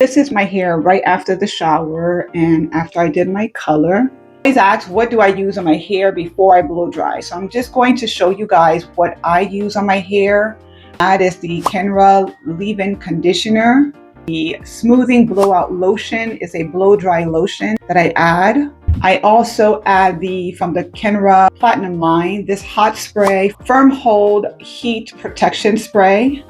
this is my hair right after the shower and after I did my color. I always ask, what do I use on my hair before I blow dry? So I'm just going to show you guys what I use on my hair. That is the Kenra Leave-In Conditioner. The Smoothing Blowout Lotion is a blow dry lotion that I add. I also add from the Kenra Platinum line, this hot spray, Firm Hold Heat Protection Spray.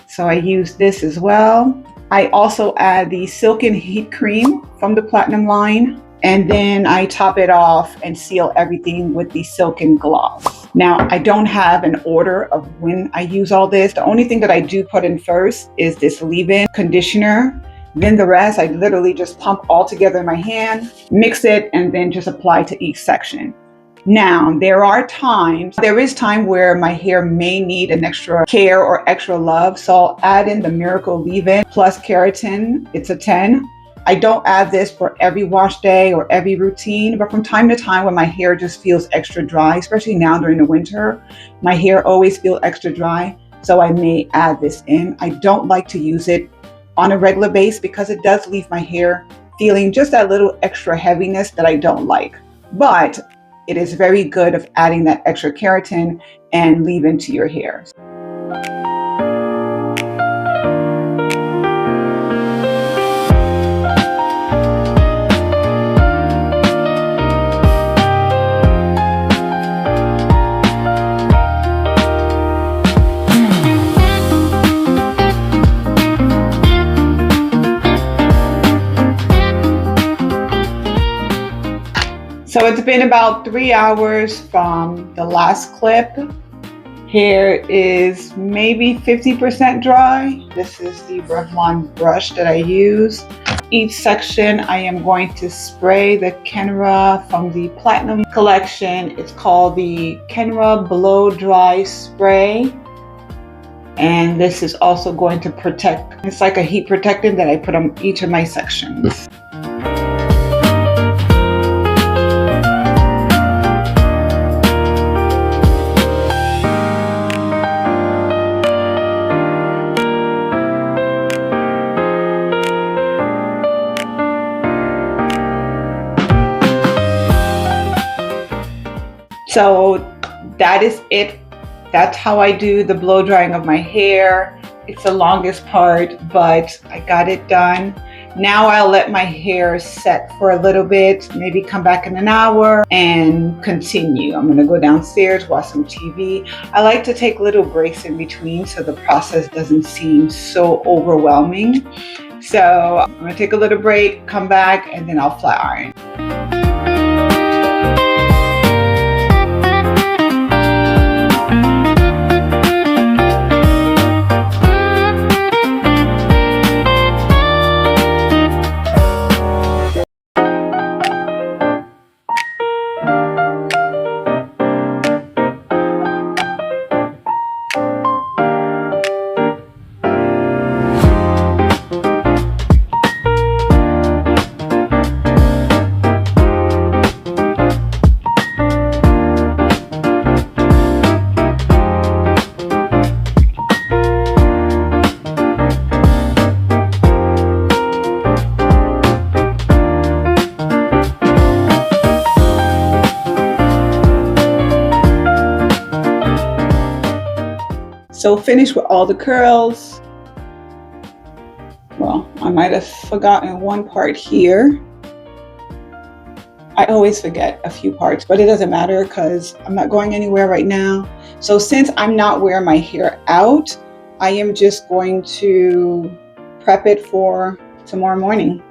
So I use this as well. I also add the Silken Heat Cream from the Platinum line. And then I top it off and seal everything with the Silken Gloss. Now, I don't have an order of when I use all this. The only thing that I do put in first is this leave-in conditioner. Then the rest, I literally just pump all together in my hand, mix it, and then just apply to each section. Now, there is time where my hair may need an extra care or extra love. So I'll add in the Miracle Leave-In Plus Keratin. It's a 10. I don't add this for every wash day or every routine, but from time to time when my hair just feels extra dry, especially now during the winter, my hair always feels extra dry. So I may add this in. I don't like to use it on a regular basis because it does leave my hair feeling just that little extra heaviness that I don't like. But it is very good of adding that extra keratin and leave-in to your hair. So it's been about 3 hours from the last clip. Hair is maybe 50% dry. This is the Revlon brush that I use. Each section I am going to spray the Kenra from the Platinum collection. It's called the Kenra Blow Dry Spray. And this is also going to protect. It's like a heat protectant that I put on each of my sections. So that is it. That's how I do the blow drying of my hair. It's the longest part, but I got it done. Now I'll let my hair set for a little bit, maybe come back in an hour and continue. I'm gonna go downstairs, watch some TV. I like to take little breaks in between so the process doesn't seem so overwhelming. So I'm gonna take a little break, come back, and then I'll flat iron. So finished with all the curls. Well, I might have forgotten one part here. I always forget a few parts, but it doesn't matter because I'm not going anywhere right now. So since I'm not wearing my hair out, I am just going to prep it for tomorrow morning.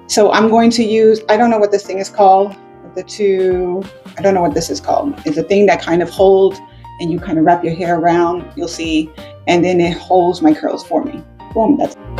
So I'm going to use, I don't know what this thing is called, I don't know what this is called. It's a thing that kind of holds and you kind of wrap your hair around, you'll see, and then it holds my curls for me. Boom, that's it.